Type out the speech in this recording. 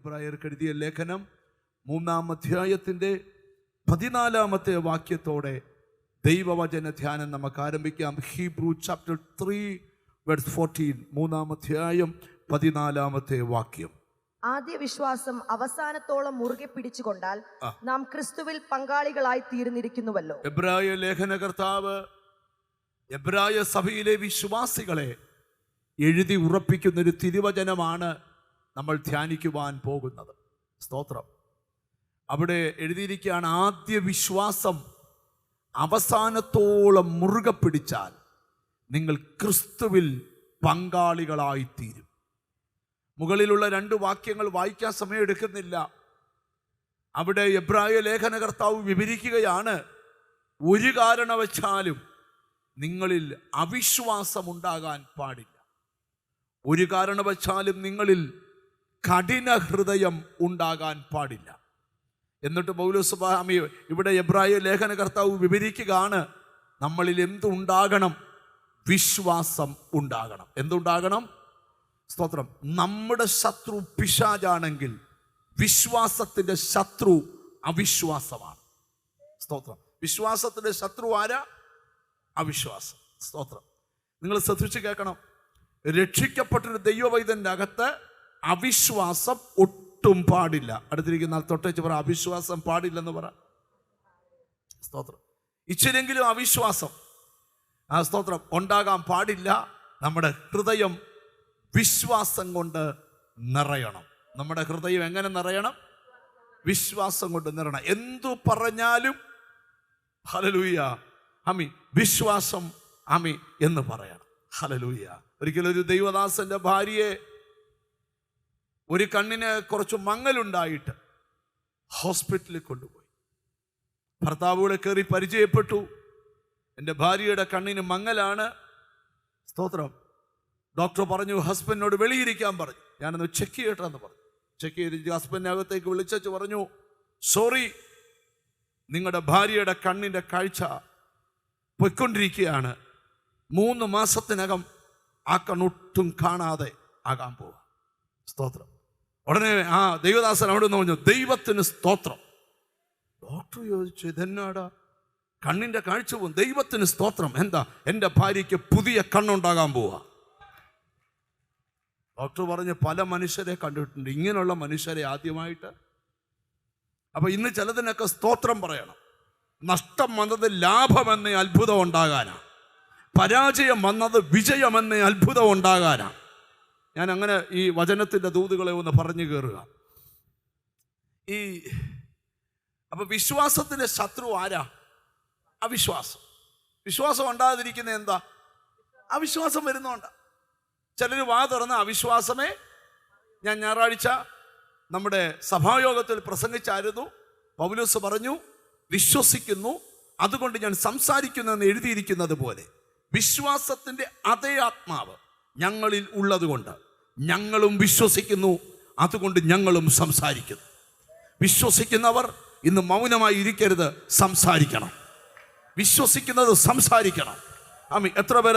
എബ്രായർക്ക് എഴുതിയ ലേഖനം 3-ാം അധ്യായത്തിൻ്റെ 14-ാമത്തെ വാക്യത്തോടെ ദൈവവചന ധ്യാനം നമുക്ക് ആരംഭിക്കാം. ഹീബ്രു ചാപ്റ്റർ 3 വേഴ്സ് 14, 3-ാം അധ്യായം 14-ാമത്തെ വാക്യം. ആദ്യ വിശ്വാസം അവസാനത്തോളം മുറുകെ പിടിച്ചുകൊണ്ടാൽ നാം ക്രിസ്തുവിൽ പങ്കാളികളായി തീർന്നിരിക്കുന്നുവല്ലോ. എബ്രായ ലേഖനകർത്താവ് എബ്രായ സഭയിലെ വിശ്വാസികളെ എഴുതി ഉറപ്പിക്കുന്നൊരു തിരുവചനമാണ് നമ്മൾ ധ്യാനിക്കുവാൻ പോകുന്നത്. സ്തോത്രം. അവിടെ എഴുതിയിരിക്കുകയാണ്, ആദ്യ വിശ്വാസം അവസാനത്തോളം മുറുകെ പിടിച്ചാൽ നിങ്ങൾ ക്രിസ്തുവിൽ പങ്കാളികളായിത്തീരും. മുകളിലുള്ള 2 വാക്യങ്ങൾ വായിക്കാൻ സമയമെടുക്കുന്നില്ല. അവിടെ എബ്രായ ലേഖനകർത്താവ് വിവരിക്കുകയാണ്, ഒരു കാരണവശാലും നിങ്ങളിൽ അവിശ്വാസമുണ്ടാകാൻ പാടില്ല. ഒരു കാരണവശാലും നിങ്ങളിൽ കഠിന ഹൃദയം ഉണ്ടാകാൻ പാടില്ല. എന്നിട്ട് പൗലോസ് ഇവിടെ എബ്രായ ലേഖനകർത്താവ് വിവരിക്കുകയാണ്, നമ്മളിൽ എന്തുണ്ടാകണം? വിശ്വാസം ഉണ്ടാകണം. എന്തുണ്ടാകണം? സ്തോത്രം. നമ്മുടെ ശത്രു പിശാചാണെങ്കിൽ വിശ്വാസത്തിൻ്റെ ശത്രു അവിശ്വാസമാണ്. സ്തോത്രം. വിശ്വാസത്തിൻ്റെ ശത്രു ആരാ? അവിശ്വാസം. സ്തോത്രം. നിങ്ങൾ ശ്രദ്ധിച്ച് കേൾക്കണം. രക്ഷിക്കപ്പെട്ടൊരു ദൈവവൈദ്യൻ്റെ അകത്ത് അവിശ്വാസം ഒട്ടും പാടില്ല. അടുത്തിരിക്കുന്ന തൊട്ടേച്ച് പറ, അവിശ്വാസം പാടില്ലെന്ന് പറ. സ്തോത്രം. ഇച്ചിരെങ്കിലും അവിശ്വാസം സ്തോത്രം ഉണ്ടാകാൻ പാടില്ല. നമ്മുടെ ഹൃദയം വിശ്വാസം കൊണ്ട് നിറയണം. നമ്മുടെ ഹൃദയം എങ്ങനെ നിറയണം? വിശ്വാസം കൊണ്ട് നിറയണം. എന്തു പറഞ്ഞാലും ഹല്ലേലൂയ ആമീൻ, വിശ്വാസം ആമീൻ എന്ന് പറയണം. ഹല്ലേലൂയ. ഒരിക്കലും ഒരു ദൈവദാസന്റെ ഭാര്യയെ ഒരു കണ്ണിന് കുറച്ച് മങ്ങലുണ്ടായിട്ട് ഹോസ്പിറ്റലിൽ കൊണ്ടുപോയി. ഭർത്താവൂടെ കയറി പരിചയപ്പെട്ടു, എൻ്റെ ഭാര്യയുടെ കണ്ണിന് മങ്ങലാണ്. സ്തോത്രം. ഡോക്ടർ പറഞ്ഞു, ഹസ്ബൻഡിനോട് വെളിയിരിക്കാൻ പറഞ്ഞു. ഞാനൊന്ന് ചെക്ക് ചെയ്യട്ടെന്ന് പറഞ്ഞു. ചെക്ക് ചെയ്ത് ഹസ്ബൻഡിനകത്തേക്ക് വിളിച്ചു പറഞ്ഞു, സോറി, നിങ്ങളുടെ ഭാര്യയുടെ കണ്ണിൻ്റെ കാഴ്ച പൊയ്ക്കൊണ്ടിരിക്കുകയാണ്. 3 മാസത്തിനകം ആ കണ്ണൊട്ടും കാണാതെ ആകാൻ പോവുക. സ്തോത്രം. ഉടനെ ദൈവദാസൻ അവിടെ നിന്ന് പറഞ്ഞു, ദൈവത്തിന് സ്തോത്രം. ഡോക്ടർ ചോദിച്ചു, ഇതെന്നാടാ കണ്ണിൻ്റെ കാഴ്ച പോകും? ദൈവത്തിന് സ്തോത്രം. എന്താ? എൻ്റെ ഭാര്യയ്ക്ക് പുതിയ കണ്ണുണ്ടാകാൻ പോവുക. ഡോക്ടർ പറഞ്ഞ്, പല മനുഷ്യരെ കണ്ടിട്ടുണ്ട്, ഇങ്ങനെയുള്ള മനുഷ്യരെ ആദ്യമായിട്ട്. അപ്പൊ ഇന്ന് ചിലതിനൊക്കെ സ്തോത്രം പറയണം. നഷ്ടം വന്നത് ലാഭമെന്ന അത്ഭുതം ഉണ്ടാകാനാ, പരാജയം വന്നത് വിജയമെന്ന അത്ഭുതം ഉണ്ടാകാനാ. ഞാൻ അങ്ങനെ ഈ വചനത്തിൻ്റെ ദൂതുകളെ ഒന്ന് പറഞ്ഞു കയറുക. അപ്പൊ വിശ്വാസത്തിന്റെ ശത്രു ആരാ? അവിശ്വാസം. വിശ്വാസം ഉണ്ടാകാതിരിക്കുന്നത് എന്താ? അവിശ്വാസം വരുന്നോണ്ടാ. ചിലർ വാ തുറന്ന അവിശ്വാസമേ. ഞാൻ ഞായറാഴ്ച നമ്മുടെ സഭായോഗത്തിൽ പ്രസംഗിച്ചായിരുന്നു. പൗലോസ് പറഞ്ഞു, വിശ്വസിക്കുന്നു അതുകൊണ്ട് ഞാൻ സംസാരിക്കുന്നു എന്ന് എഴുതിയിരിക്കുന്നത് പോലെ വിശ്വാസത്തിന്റെ അതേ ആത്മാവ് ഞങ്ങളിൽ ഉള്ളതുകൊണ്ട് ഞങ്ങളും വിശ്വസിക്കുന്നു, അതുകൊണ്ട് ഞങ്ങളും സംസാരിക്കുന്നു. വിശ്വസിക്കുന്നവർ ഇന്ന് മൗനമായി ഇരിക്കരുത്, സംസാരിക്കണം. വിശ്വസിക്കുന്നത് സംസാരിക്കണം. ആമീൻ. എത്ര പേര്